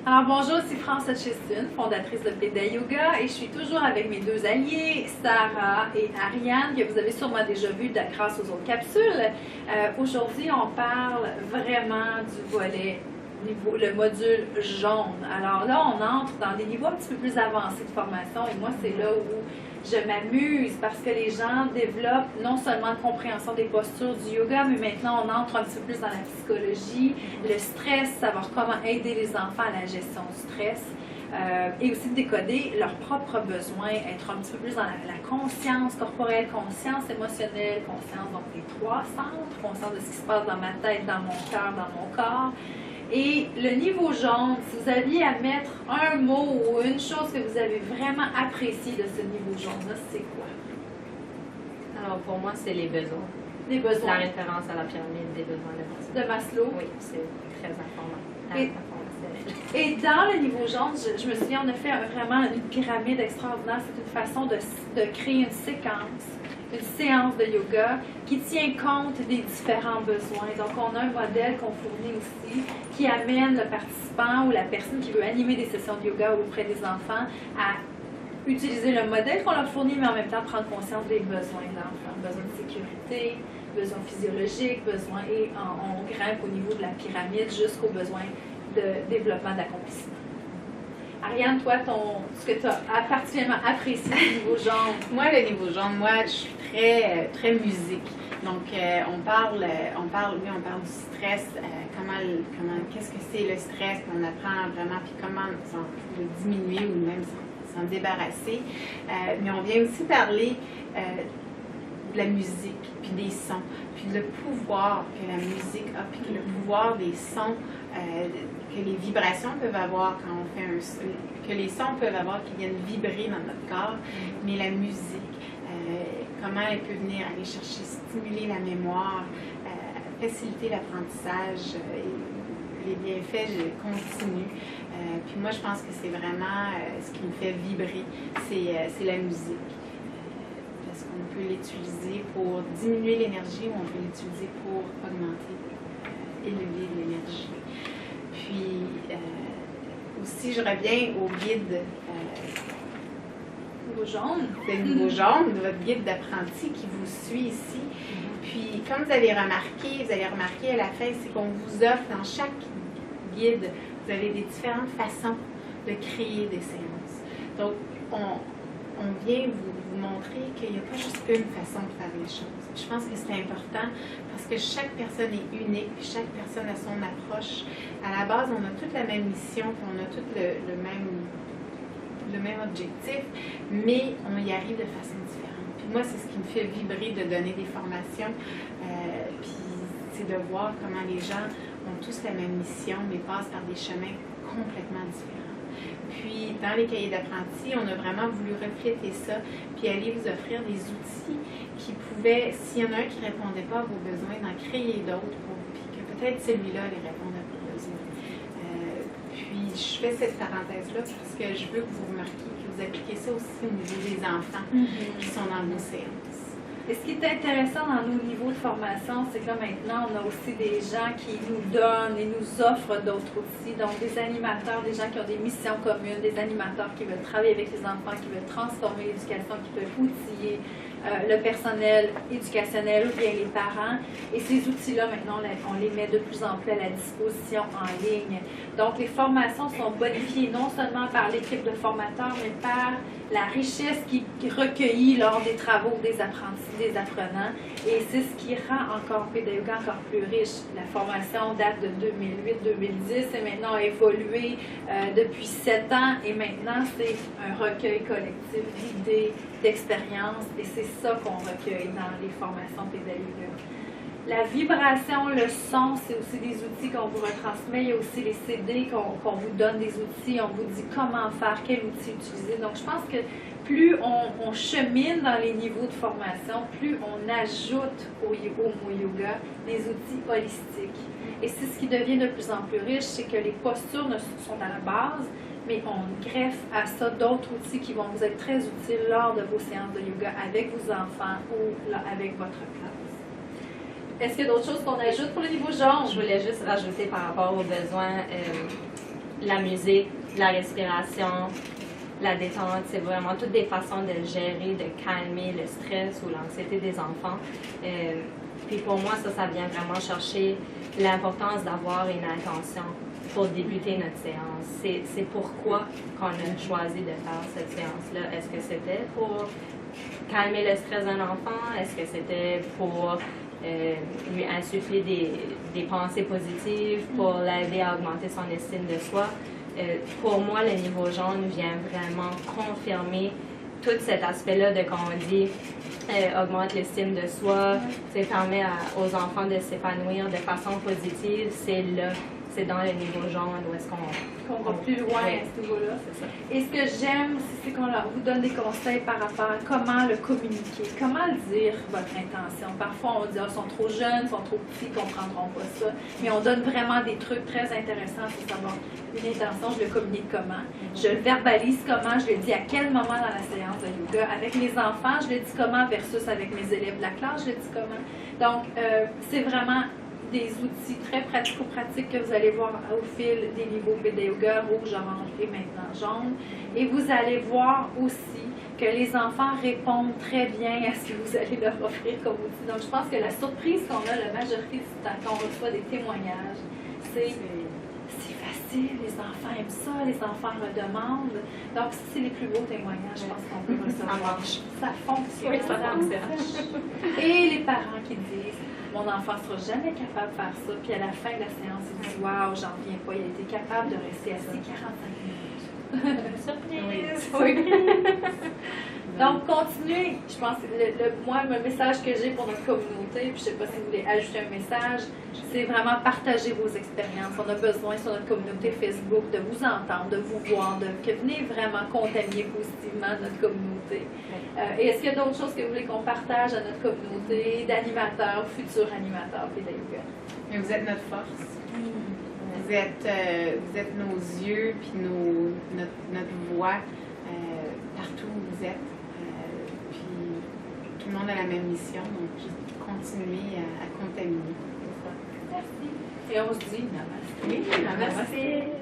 Alors bonjour, c'est Françoise Chesson, fondatrice de Pédale Yoga, et je suis toujours avec mes deux alliés, Sarah et Ariane, que vous avez sûrement déjà vu grâce aux autres capsules. Aujourd'hui, on parle vraiment du volet, le module jaune. Alors là, on entre dans des niveaux un petit peu plus avancés de formation, et moi, c'est là où je m'amuse parce que les gens développent non seulement une compréhension des postures du yoga, mais maintenant on entre un petit peu plus dans la psychologie, le stress, savoir comment aider les enfants à la gestion du stress, et aussi décoder leurs propres besoins, être un petit peu plus dans la conscience corporelle, conscience émotionnelle, conscience donc des trois centres, conscience de ce qui se passe dans ma tête, dans mon cœur, dans mon corps. Et le niveau jaune, si vous aviez à mettre un mot ou une chose que vous avez vraiment apprécié de ce niveau jaune-là, c'est quoi? Alors pour moi, c'est les besoins. Les besoins. La référence à la pyramide des besoins de Maslow. De Maslow. Oui, c'est très informatif. Et dans le niveau jaune, je me souviens, on a fait vraiment une pyramide extraordinaire. C'est une façon de créer une séquence, une séance de yoga qui tient compte des différents besoins. Donc, on a un modèle qu'on fournit aussi qui amène le participant ou la personne qui veut animer des sessions de yoga auprès des enfants à utiliser le modèle qu'on leur fournit, mais en même temps prendre conscience des besoins de l'enfant. Besoin de sécurité, besoins physiologiques, besoins, et on grimpe au niveau de la pyramide jusqu'aux besoins de développement d'accomplissement. Ariane, toi, ce que tu as particulièrement apprécié du niveau jaune? Moi, le niveau jaune, moi, je suis très musique. Donc, on parle du stress, qu'est-ce que c'est le stress, puis on apprend vraiment, puis comment le diminuer ou même s'en débarrasser. Mais on vient aussi parler de la musique, puis des sons, puis le pouvoir que la musique a, puis le pouvoir des sons, que les vibrations peuvent avoir quand on fait que les sons peuvent avoir qui viennent vibrer dans notre corps, mais la musique, comment elle peut venir aller chercher, stimuler la mémoire, faciliter l'apprentissage, les bienfaits continus. Puis moi, je pense que c'est vraiment ce qui me fait vibrer, c'est la musique. Parce qu'on peut l'utiliser pour diminuer l'énergie ou on peut l'utiliser pour augmenter, élever l'énergie. Puis aussi, je reviens au guide Niveau jaune. Le niveau jaune, de votre guide d'apprenti qui vous suit ici. Puis, comme vous avez remarqué à la fin, c'est qu'on vous offre dans chaque guide, vous avez des différentes façons de créer des séances. Donc, on vient vous montrer qu'il n'y a pas juste une façon de faire les choses. Je pense que c'est important parce que chaque personne est unique, puis chaque personne a son approche. À la base, on a toute la même mission, puis on a tout le même objectif, mais on y arrive de façon différente. Puis moi, c'est ce qui me fait vibrer de donner des formations, puis c'est de voir comment les gens ont tous la même mission, mais passent par des chemins complètement différents. Puis, dans les cahiers d'apprentis, on a vraiment voulu refléter ça, puis aller vous offrir des outils qui pouvaient, s'il y en a un qui ne répondait pas à vos besoins, d'en créer d'autres, puis que peut-être celui-là allait répondre à vos besoins. Puis, je fais cette parenthèse-là parce que je veux que vous remarquiez que vous appliquez ça aussi au niveau des enfants qui sont dans vos séances. Et ce qui est intéressant dans nos niveaux de formation, c'est que là, maintenant, on a aussi des gens qui nous donnent et nous offrent d'autres outils. Donc, des animateurs, des gens qui ont des missions communes, des animateurs qui veulent travailler avec les enfants, qui veulent transformer l'éducation, qui veulent outiller le personnel éducationnel ou bien les parents. Et ces outils-là, maintenant, on les met de plus en plus à la disposition en ligne. Donc, les formations sont bonifiées non seulement par l'équipe de formateurs, mais par la richesse qui est recueillie lors des travaux des apprentis, des apprenants. Et c'est ce qui rend encore Pédale Yoga encore plus riche. La formation date de 2008-2010 et maintenant a évolué depuis 7 ans. Et maintenant, c'est un recueil collectif d'idées, d'expériences. Et c'est ça qu'on recueille dans les formations Pédale Yoga. La vibration, le son, c'est aussi des outils qu'on vous retransmet. Il y a aussi les CD qu'on vous donne des outils. On vous dit comment faire, quel outil utiliser. Donc, je pense que plus on chemine dans les niveaux de formation, plus on ajoute au yoga des outils holistiques. Et c'est ce qui devient de plus en plus riche, c'est que les postures sont à la base, mais on greffe à ça d'autres outils qui vont vous être très utiles lors de vos séances de yoga avec vos enfants ou avec votre classe. Est-ce qu'il y a d'autres choses qu'on ajoute pour le niveau jaune? Je voulais juste rajouter par rapport aux besoins la musique, la respiration, la détente, c'est vraiment toutes des façons de gérer, de calmer le stress ou l'anxiété des enfants. Puis pour moi, ça vient vraiment chercher l'importance d'avoir une intention pour débuter notre séance. C'est pourquoi qu'on a choisi de faire cette séance-là. Est-ce que c'était pour calmer le stress d'un enfant? Est-ce que c'était pour lui insuffler des pensées positives, pour l'aider à augmenter son estime de soi? Pour moi, le niveau jaune vient vraiment confirmer tout cet aspect-là de quand on dit augmente l'estime de soi, permet aux enfants de s'épanouir de façon positive, c'est dans le niveau jaune où est-ce qu'on va plus loin à ce niveau-là. C'est ça. Et ce que j'aime aussi, c'est qu'on vous donne des conseils par rapport à comment le communiquer, comment dire votre intention. Parfois, on dit, ils sont trop jeunes, ils sont trop petits, ils ne comprendront pas ça. Mais on donne vraiment des trucs très intéressants pour savoir une intention, je le communique comment, je le verbalise comment, je le dis à quel moment dans la séance de yoga. Avec mes enfants, je le dis comment versus avec mes élèves de la classe, je le dis comment. Donc, c'est vraiment des outils très pratico-pratiques que vous allez voir au fil des niveaux Beta Yoga, rouge, orange et maintenant jaune. Et vous allez voir aussi que les enfants répondent très bien à ce que vous allez leur offrir comme outil. Donc, je pense que la surprise qu'on a la majorité du temps quand on reçoit des témoignages, c'est facile, les enfants aiment ça, les enfants redemandent. Donc, ça, c'est les plus beaux témoignages, je pense qu'on peut recevoir. Ça fonctionne. Oui, ça fonctionne. Et les parents qui disent, mon enfant ne sera jamais capable de faire ça. Puis à la fin de la séance, il dit, waouh, j'en reviens pas, il a été capable de rester assis 45 minutes. Surprise! Oui. Donc, continuez. Je pense que moi, le message que j'ai pour notre communauté, puis je ne sais pas si vous voulez ajouter un message, c'est vraiment partager vos expériences. On a besoin sur notre communauté Facebook de vous entendre, de vous voir, que venez vraiment contaminer positivement notre communauté. Et est-ce qu'il y a d'autres choses que vous voulez qu'on partage à notre communauté d'animateurs, futurs animateurs Beta Yoga? Mais vous êtes notre force. Vous êtes nos yeux puis notre voix partout où vous êtes. Puis tout le monde a la même mission, donc juste continuez à contaminer. Merci. Et on se dit namaste. Oui, namaste.